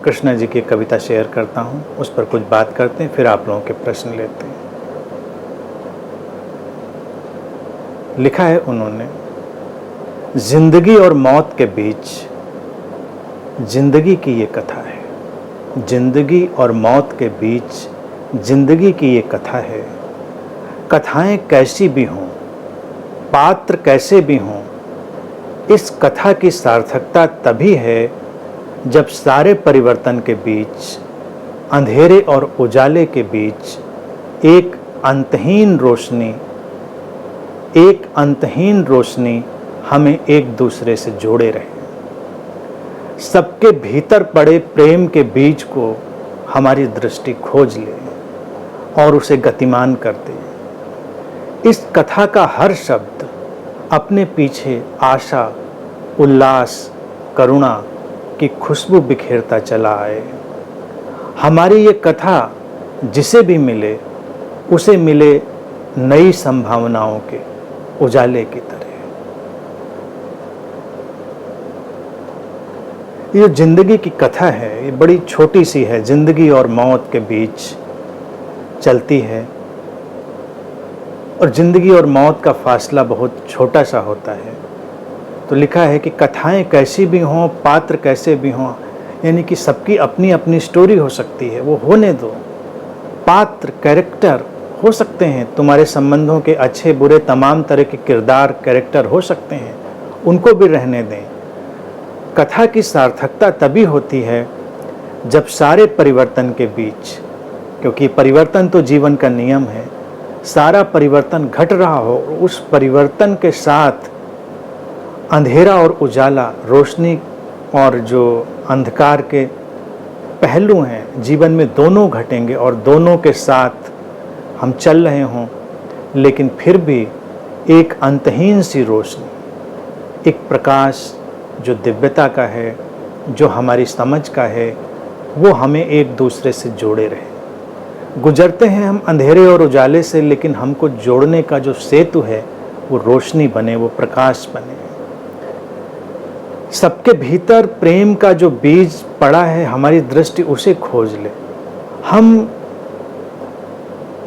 कृष्णा जी की कविता शेयर करता हूँ, उस पर कुछ बात करते हैं, फिर आप लोगों के प्रश्न लेते हैं। लिखा है उन्होंने, जिंदगी और मौत के बीच जिंदगी की ये कथा है। जिंदगी और मौत के बीच जिंदगी की ये कथा है। कथाएं कैसी भी हों, पात्र कैसे भी हों, इस कथा की सार्थकता तभी है जब सारे परिवर्तन के बीच, अंधेरे और उजाले के बीच एक अंतहीन रोशनी हमें एक दूसरे से जोड़े रहे। सबके भीतर पड़े प्रेम के बीज को हमारी दृष्टि खोज ले और उसे गतिमान कर दे। इस कथा का हर शब्द अपने पीछे आशा, उल्लास, करुणा की खुशबू बिखेरता चला आए। हमारी ये कथा जिसे भी मिले उसे मिले नई संभावनाओं के उजाले की तरह। ये जिंदगी की कथा है, ये बड़ी छोटी सी है, जिंदगी और मौत के बीच चलती है और जिंदगी और मौत का फासला बहुत छोटा सा होता है। तो लिखा है कि कथाएं कैसी भी हों, पात्र कैसे भी हों, यानी कि सबकी अपनी अपनी स्टोरी हो सकती है, वो होने दो। पात्र, कैरेक्टर हो सकते हैं, तुम्हारे संबंधों के अच्छे बुरे तमाम तरह के किरदार, कैरेक्टर हो सकते हैं, उनको भी रहने दें। कथा की सार्थकता तभी होती है जब सारे परिवर्तन के बीच, क्योंकि परिवर्तन तो जीवन का नियम है, सारा परिवर्तन घट रहा हो, उस परिवर्तन के साथ अंधेरा और उजाला, रोशनी और जो अंधकार के पहलू हैं जीवन में, दोनों घटेंगे और दोनों के साथ हम चल रहे हों, लेकिन फिर भी एक अंतहीन सी रोशनी, एक प्रकाश जो दिव्यता का है, जो हमारी समझ का है, वो हमें एक दूसरे से जोड़े रहे। गुजरते हैं हम अंधेरे और उजाले से, लेकिन हमको जोड़ने का जो सेतु है वो रोशनी बने, वो प्रकाश बने। सबके भीतर प्रेम का जो बीज पड़ा है, हमारी दृष्टि उसे खोज ले। हम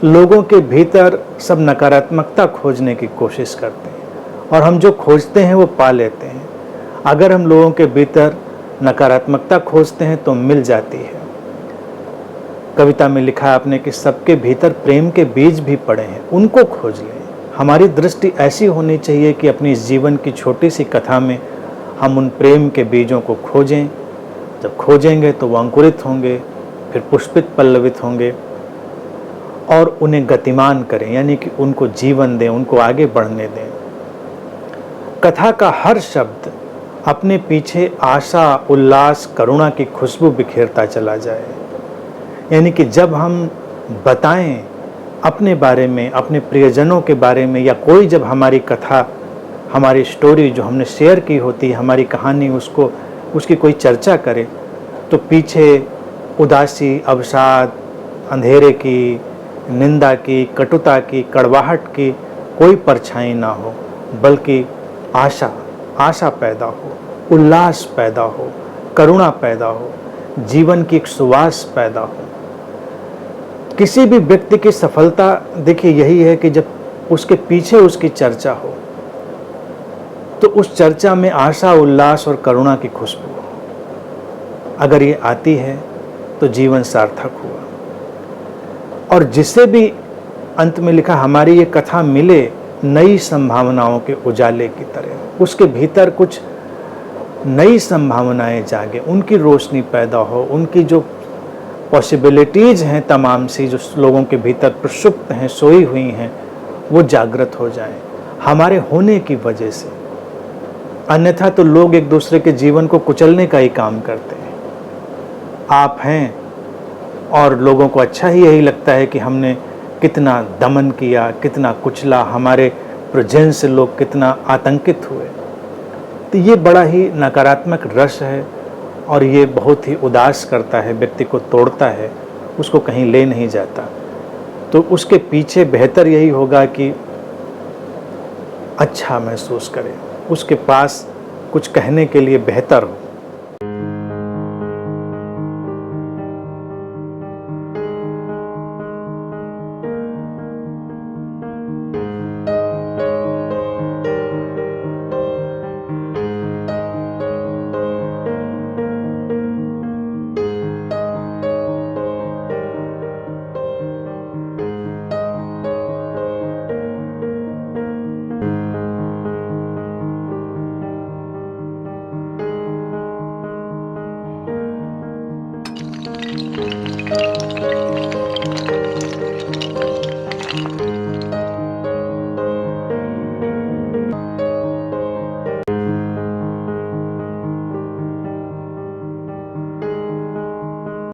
लोगों के भीतर सब नकारात्मकता खोजने की कोशिश करते हैं और हम जो खोजते हैं वो पा लेते हैं। अगर हम लोगों के भीतर नकारात्मकता खोजते हैं तो मिल जाती है। कविता में लिखा है आपने कि सबके भीतर प्रेम के बीज भी पड़े हैं, उनको खोज लें। हमारी दृष्टि ऐसी होनी चाहिए कि अपनी इस जीवन की छोटी सी कथा में हम उन प्रेम के बीजों को खोजें। जब खोजेंगे तो वो अंकुरित होंगे, फिर पुष्पित पल्लवित होंगे और उन्हें गतिमान करें, यानी कि उनको जीवन दें, उनको आगे बढ़ने दें। कथा का हर शब्द अपने पीछे आशा, उल्लास, करुणा की खुशबू बिखेरता चला जाए। यानी कि जब हम बताएं अपने बारे में, अपने प्रियजनों के बारे में, या कोई जब हमारी कथा, हमारी स्टोरी जो हमने शेयर की होती है, हमारी कहानी, उसकी कोई चर्चा करे, तो पीछे उदासी, अवसाद, अंधेरे की, निंदा की, कटुता की, कड़वाहट की कोई परछाई ना हो, बल्कि आशा पैदा हो, उल्लास पैदा हो, करुणा पैदा हो, जीवन की एक सुवास पैदा हो। किसी भी व्यक्ति की सफलता देखिए यही है कि जब उसके पीछे उसकी चर्चा हो तो उस चर्चा में आशा, उल्लास और करुणा की खुशबू हो। अगर ये आती है तो जीवन सार्थक हुआ। और जिसे भी अंत में लिखा, हमारी ये कथा मिले नई संभावनाओं के उजाले की तरह, उसके भीतर कुछ नई संभावनाएं जागे, उनकी रोशनी पैदा हो, उनकी जो पॉसिबिलिटीज हैं तमाम सी, जो लोगों के भीतर प्रसुप्त हैं, सोई हुई हैं, वो जागृत हो जाएं हमारे होने की वजह से। अन्यथा तो लोग एक दूसरे के जीवन को कुचलने का ही काम करते हैं। आप हैं और लोगों को अच्छा ही यही लगता है कि हमने कितना दमन किया, कितना कुचला, हमारे प्रेजेंस से लोग कितना आतंकित हुए। तो ये बड़ा ही नकारात्मक रस है और ये बहुत ही उदास करता है, व्यक्ति को तोड़ता है, उसको कहीं ले नहीं जाता। तो उसके पीछे बेहतर यही होगा कि अच्छा महसूस करे, उसके पास कुछ कहने के लिए बेहतर हो।